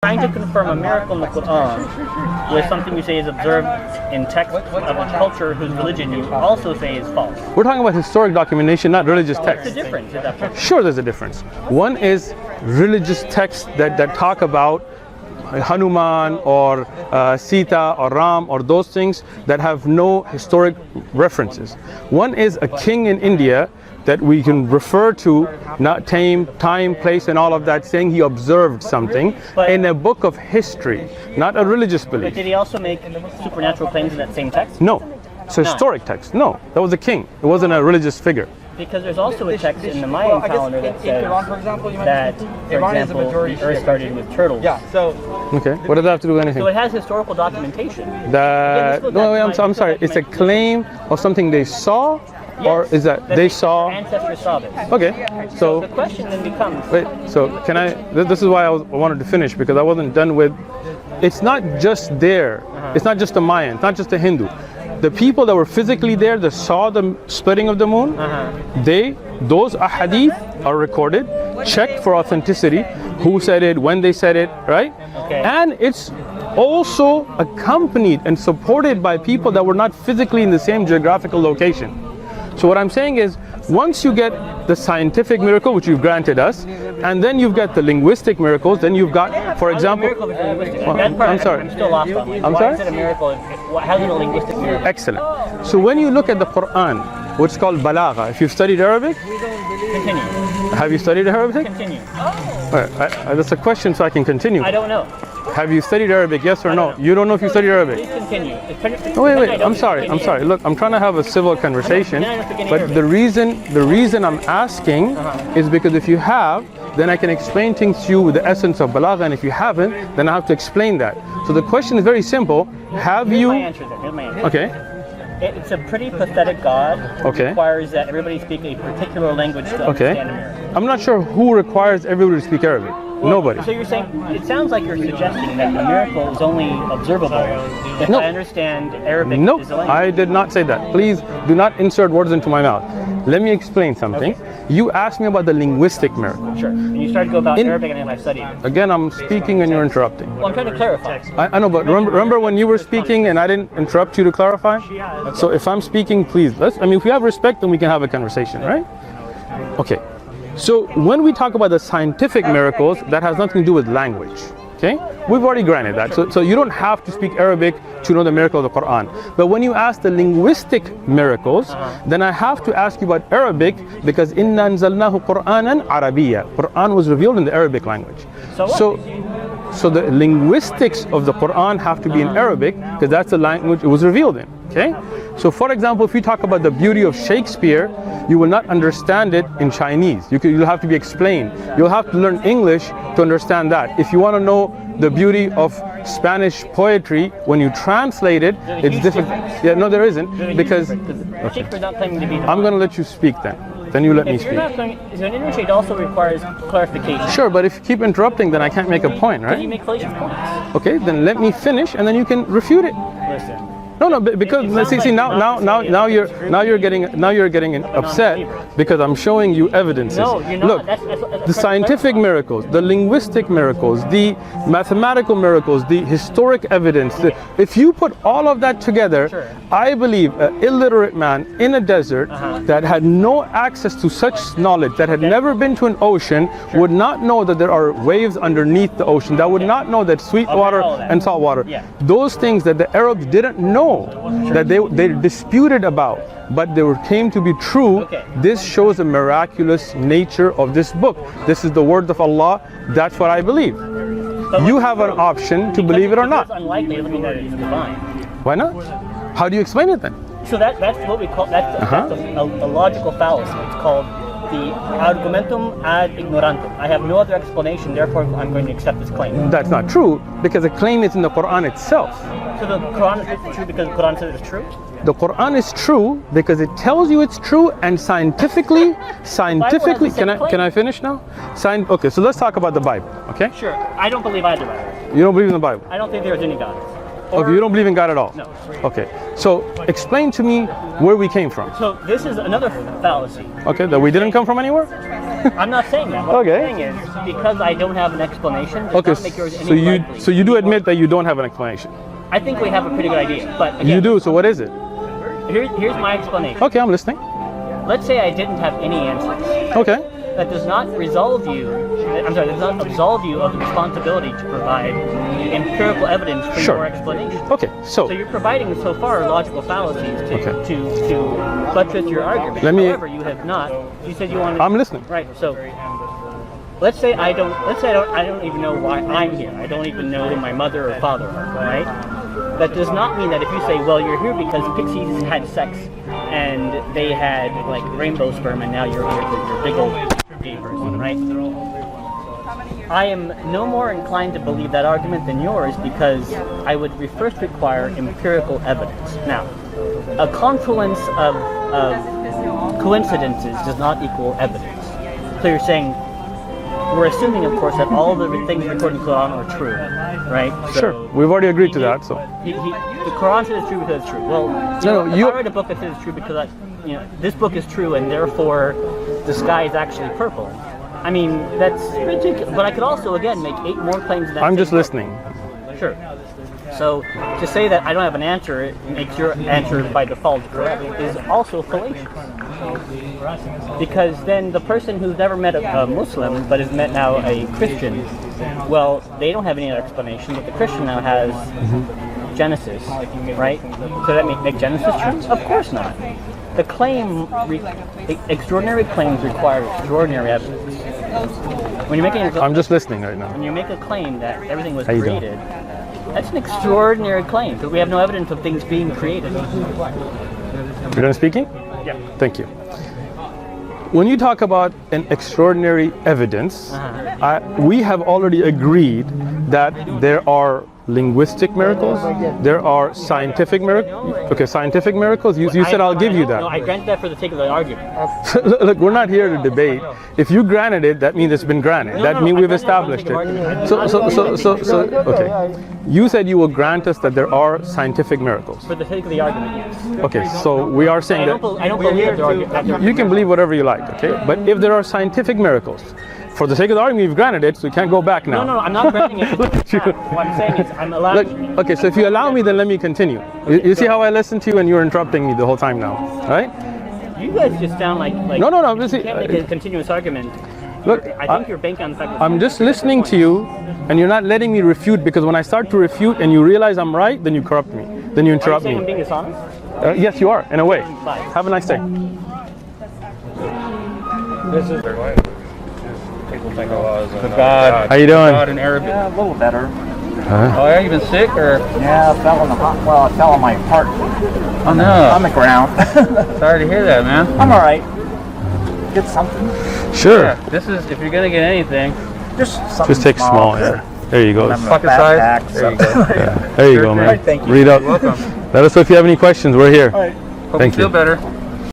Trying to confirm a miracle in the Qur'an with something you say is observed in text of a culture whose religion you also say is false. We're talking about historic documentation, not religious text. What's the difference? Is that Sure, there's a difference. One is religious texts that talk about Hanuman or Sita or Ram or those things that have no historic references. One is a king in India that we can refer to, not time, place and all of that, saying he observed something in a book of history, not a religious belief. But did he also make supernatural claims in that same text? No, it's a historic text. No, that was a king. It wasn't a religious figure. Because there's also a text in the Mayan calendar that says that, for example, the earth started with turtles. Yeah, so... Okay, what does that have to do with anything? So it has historical documentation. That, no, I'm sorry, it's a claim of something they saw? Yes, or is that they saw? Ancestors saw this. Okay, so the question then becomes. Wait, so can I? This is why I wanted to finish, because I wasn't done with. It's not just there. It's not just the Mayan. It's not just the Hindu. The people that were physically there that saw the splitting of the moon, those ahadith are recorded, checked for authenticity, who said it, when they said it, right? Okay. And it's also accompanied and supported by people that were not physically in the same geographical location. So what I'm saying is, once you get the scientific miracle, which you've granted us, and then you've got the linguistic miracles, then you've got, for example... I'm sorry. I'm still lost on. I'm Why sorry? is it a miracle? How is it a linguistic miracle? Excellent. So when you look at the Qur'an, what's called balagha, if you've studied Arabic... Continue. Have you studied Arabic? Continue. That's a question, so I can continue. I don't know. Have you studied Arabic, yes or no? You don't know if you studied Arabic? Please continue. Oh, wait, I'm sorry. Look, I'm trying to have a civil conversation, but the reason I'm asking is because if you have, then I can explain things to you with the essence of balagha, and if you haven't, then I have to explain that. So the question is very simple. Have you... Here's my answer. Okay. It's a pretty pathetic God who Okay. requires that everybody speak a particular language to understand a miracle. I'm not sure who requires everybody to speak Arabic. Nobody. So you're saying, it sounds like you're suggesting that the miracle is only observable if I understand Arabic No, is a language. I did not say that. Please do not insert words into my mouth. Let me explain something. Okay. You asked me about the linguistic miracle. Sure. And you started to go about Arabic and then I studied it. Again, I'm speaking and you're interrupting. Well, I'm trying to clarify. I know, but remember when you were speaking and I didn't interrupt you to clarify? Okay. So if I'm speaking, please, if we have respect, then we can have a conversation, right? Okay. So when we talk about the scientific miracles, that has nothing to do with language. Okay? We've already granted that. So you don't have to speak Arabic to know the miracle of the Qur'an. But when you ask the linguistic miracles, then I have to ask you about Arabic, because inna anzalnahu Qur'anan Arabiyya. Qur'an was revealed in the Arabic language. So the linguistics of the Qur'an have to be in Arabic, because that's the language it was revealed in. Okay? So for example, if you talk about the beauty of Shakespeare, you will not understand it in Chinese. You'll have to be explained. You'll have to learn English to understand that. If you want to know the beauty of Spanish poetry, when you translate it, it's difficult. Yeah, no, there isn't, because Shakespeare's not claiming to be the I'm going to let you speak then. Then you let me If speak. you're not going, so an interchange also requires clarification. Sure, but if you keep interrupting, then I can't make a point, Can you right? make fallacious points? Okay, then let me finish, and then you can refute it. Listen. No, because see, now you're getting upset because I'm showing you evidences. No, you're not. Look, That's the scientific miracles, the linguistic miracles, the mathematical miracles, the historic evidence. If you put all of that together, Sure. I believe an illiterate man in a desert that had no access to such knowledge, that had never been to an ocean, would not know that there are waves underneath the ocean. That would not know that sweet water and salt water. Yeah. Those things that the Arabs didn't know, that they disputed about, but they came to be true. Okay. This shows the miraculous nature of this book. This is the word of Allah. That's what I believe. You have an option to believe it or not. It's unlikely. Doesn't mean that it's divine. Why not? How do you explain it then? So that's what we call that's a logical fallacy. It's called the argumentum ad ignorantum. I have no other explanation, therefore I'm going to accept this claim. That's not true, because the claim is in the Quran itself. So the Quran is true because the Quran says it's true? The Quran is true because it tells you it's true, and scientifically, can I finish now? Okay, so let's talk about the Bible, okay? Sure. I don't believe either. You don't believe in the Bible? I don't think there's any God. Okay, you don't believe in God at all? No. Okay, so explain to me where we came from. So this is another fallacy. Okay, that we didn't come from anywhere? I'm not saying that. What Okay. I'm saying is because I don't have an explanation, does Okay, not make yours any likely. so you do admit that you don't have an explanation. I think we have a pretty good idea, but again, You do. So what is it? here's my explanation. Okay, I'm listening. Let's say I didn't have any answers. Okay. That does not resolve you. I'm sorry, that does not absolve you of the responsibility to provide empirical evidence for Sure. your explanation. Okay. So you're providing so far logical fallacies to buttress your argument. Let me- However, you have not. You said you wanted. I'm listening. Right. So let's say I don't even know why I'm here. I don't even know who my mother or father are. Right. That does not mean that if you say, well, you're here because pixies had sex and they had like rainbow sperm and now you're here because you're a big old gay person, right? I am no more inclined to believe that argument than yours because I would first require empirical evidence. Now, a confluence of coincidences does not equal evidence. So you're saying, we're assuming, of course, that all the things recorded in the Quran are true, right? So Sure. We've already agreed to that. So. the Quran says it's true because it's true. Well, if I read a book that says it's true because this book is true and therefore the sky is actually purple. I mean, that's ridiculous. But I could also, again, make 8 more claims. I'm just listening. Sure. So to say that I don't have an answer, it makes your answer by default correct, is also fallacious. Because then the person who's never met a Muslim but has met now a Christian, well, they don't have any other explanation, but the Christian now has Genesis, right? So that make Genesis true? Of course not. The claim, extraordinary claims require extraordinary evidence. When you're making I'm just listening right now. when you make a claim that everything was How you doing? created, that's an extraordinary claim because we have no evidence of things being created. You're done speaking? Yeah. Thank you. When you talk about an extraordinary evidence, we have already agreed that there are linguistic miracles, there are scientific miracles. Okay, scientific miracles. You said I'll give you that. No, I grant that for the sake of the argument. Look, we're not here to debate. If you granted it, that means it's been granted. That means we've established it. Okay. You said you will grant us that there are scientific miracles. For the sake of the argument, yes. Okay, so we are saying that I don't believe that there are. you can believe whatever you like, okay? But if there are scientific miracles, for the sake of the argument, you've granted it, so you can't go back now. No, I'm not granting it. What I'm saying is I'm allowing. Look, okay, so if you allow me, then let me continue. You see how I listen to you and you're interrupting me the whole time now, right? You guys just sound like No. you can't make a continuous argument. Look, I think you're banking on the fact that I'm just listening to you, and you're not letting me refute, because when I start to refute and you realize I'm right, then you corrupt me. Then you interrupt Are you saying I'm me. being dishonest? Yes, you are, in a way. Bye. Have a nice day. This is people think God. How you doing? God in Arabic. Yeah, a little better. Oh, are you been sick or? Yeah, I fell on I fell on my part Oh no. on the ground. Sorry to hear that, man. I'm all right. Get something. Sure. Yeah, this is if you're gonna get anything. Just something. Just take small, yeah. There you go. I'm a Pocket fat size? pack, There you something. go. There you go, man. Thank you. Read up. Welcome. Let us know if you have any questions. We're here. All right. Hope Thank you feel you. better.